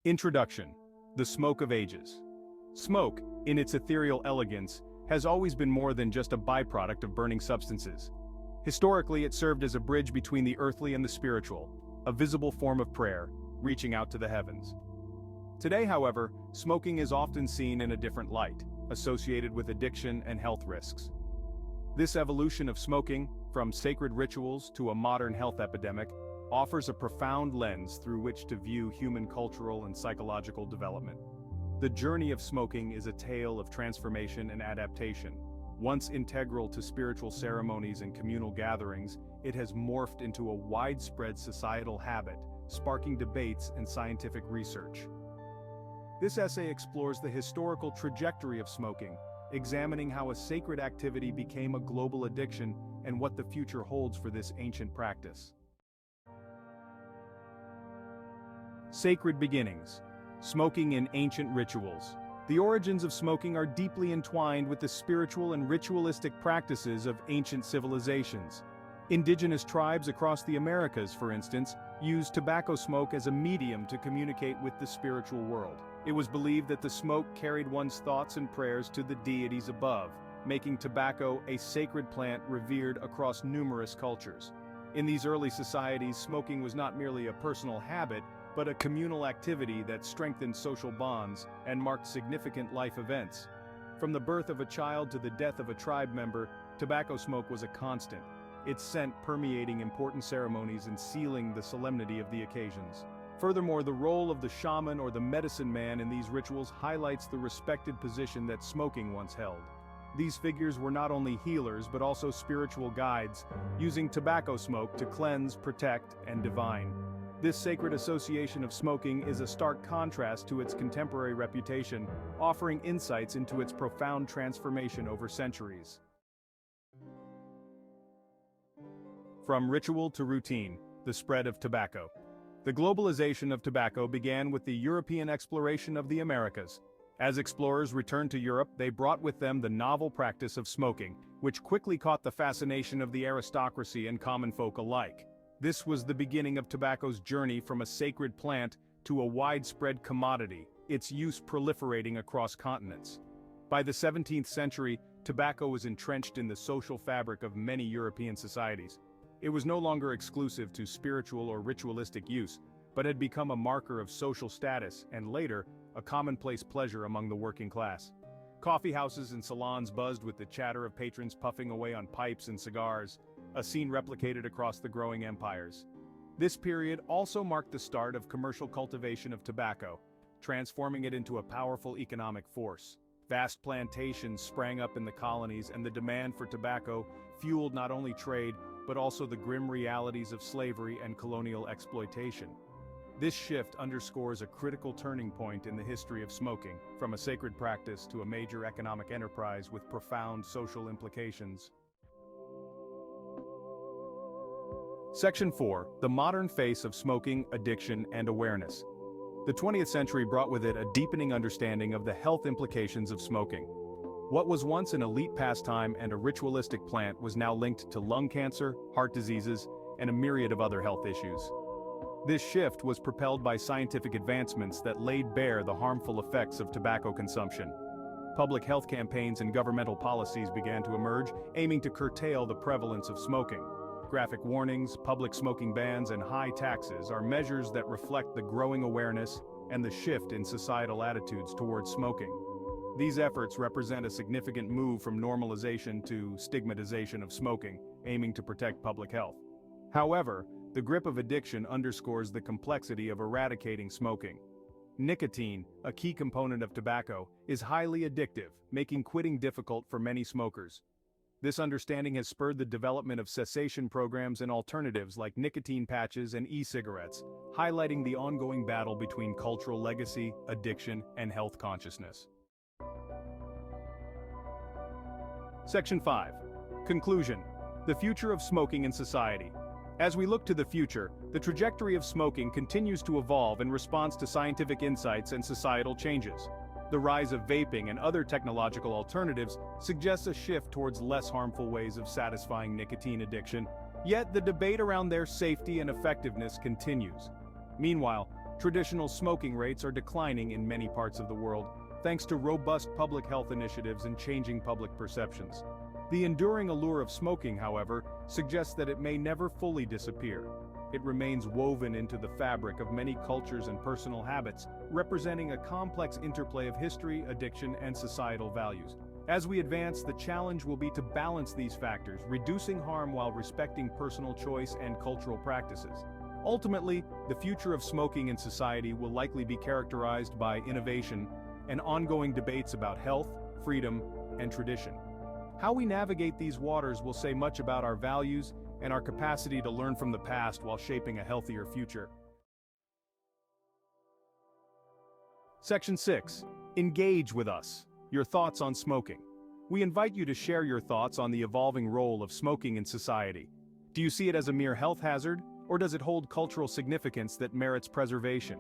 Introduction: The Smoke of Ages. Smoke, in its ethereal elegance, has always been more than just a byproduct of burning substances. Historically, it served as a bridge between the earthly and the spiritual, a visible form of prayer, reaching out to the heavens. Today, however, smoking is often seen in a different light, associated with addiction and health risks. This evolution of smoking, from sacred rituals to a modern health epidemic, offers a profound lens through which to view human cultural and psychological development. The journey of smoking is a tale of transformation and adaptation. Once integral to spiritual ceremonies and communal gatherings, it has morphed into a widespread societal habit, sparking debates and scientific research. This essay explores the historical trajectory of smoking, examining how a sacred activity became a global addiction and what the future holds for this ancient practice. Sacred beginnings. Smoking in ancient rituals. The origins of smoking are deeply entwined with the spiritual and ritualistic practices of ancient civilizations. Indigenous tribes across the Americas, for instance, used tobacco smoke as a medium to communicate with the spiritual world. It was believed that the smoke carried one's thoughts and prayers to the deities above, making tobacco a sacred plant revered across numerous cultures. In these early societies, smoking was not merely a personal habit, but a communal activity that strengthened social bonds and marked significant life events. From the birth of a child to the death of a tribe member, tobacco smoke was a constant, its scent permeating important ceremonies and sealing the solemnity of the occasions. Furthermore, the role of the shaman or the medicine man in these rituals highlights the respected position that smoking once held. These figures were not only healers but also spiritual guides, using tobacco smoke to cleanse, protect, and divine. This sacred association of smoking is a stark contrast to its contemporary reputation, offering insights into its profound transformation over centuries. From ritual to routine, the spread of tobacco. The globalization of tobacco began with the European exploration of the Americas. As explorers returned to Europe, they brought with them the novel practice of smoking, which quickly caught the fascination of the aristocracy and common folk alike. This was the beginning of tobacco's journey from a sacred plant to a widespread commodity, its use proliferating across continents. By the 17th century, tobacco was entrenched in the social fabric of many European societies. It was no longer exclusive to spiritual or ritualistic use, but had become a marker of social status and later, a commonplace pleasure among the working class. Coffee houses and salons buzzed with the chatter of patrons puffing away on pipes and cigars, a scene replicated across the growing empires. This period also marked the start of commercial cultivation of tobacco, transforming it into a powerful economic force. Vast plantations sprang up in the colonies, and the demand for tobacco fueled not only trade, but also the grim realities of slavery and colonial exploitation. This shift underscores a critical turning point in the history of smoking, from a sacred practice to a major economic enterprise with profound social implications. Section 4. The modern face of smoking, addiction, and awareness. The 20th century brought with it a deepening understanding of the health implications of smoking. What was once an elite pastime and a ritualistic plant was now linked to lung cancer, heart diseases, and a myriad of other health issues. This shift was propelled by scientific advancements that laid bare the harmful effects of tobacco consumption. Public health campaigns and governmental policies began to emerge, aiming to curtail the prevalence of smoking. Graphic warnings, public smoking bans, and high taxes are measures that reflect the growing awareness and the shift in societal attitudes towards smoking. These efforts represent a significant move from normalization to stigmatization of smoking, aiming to protect public health. However, the grip of addiction underscores the complexity of eradicating smoking. Nicotine, a key component of tobacco, is highly addictive, making quitting difficult for many smokers. This understanding has spurred the development of cessation programs and alternatives like nicotine patches and e-cigarettes, highlighting the ongoing battle between cultural legacy, addiction, and health consciousness. Section 5. Conclusion. The future of smoking in society. As we look to the future, the trajectory of smoking continues to evolve in response to scientific insights and societal changes. The rise of vaping and other technological alternatives suggests a shift towards less harmful ways of satisfying nicotine addiction, yet the debate around their safety and effectiveness continues. Meanwhile, Traditional smoking rates are declining in many parts of the world, thanks to robust public health initiatives and changing public perceptions. The enduring allure of smoking, however, suggests that it may never fully disappear. It remains woven into the fabric of many cultures and personal habits, representing a complex interplay of history, addiction, and societal values. As we advance, the challenge will be to balance these factors, reducing harm while respecting personal choice and cultural practices. Ultimately, the future of smoking in society will likely be characterized by innovation and ongoing debates about health, freedom, and tradition. How we navigate these waters will say much about our values and our capacity to learn from the past while shaping a healthier future. Section 6. Engage with us. Your thoughts on smoking. We invite you to share your thoughts on the evolving role of smoking in society. Do you see it as a mere health hazard, or does it hold cultural significance that merits preservation?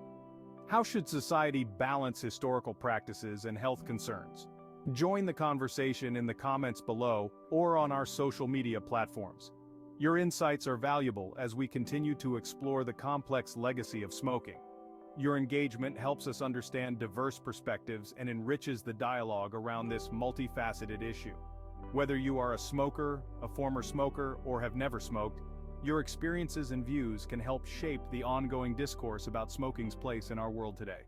How should society balance historical practices and health concerns? Join the conversation in the comments below or on our social media platforms. Your insights are valuable as we continue to explore the complex legacy of smoking. Your engagement helps us understand diverse perspectives and enriches the dialogue around this multifaceted issue. Whether you are a smoker, a former smoker, or have never smoked, your experiences and views can help shape the ongoing discourse about smoking's place in our world today.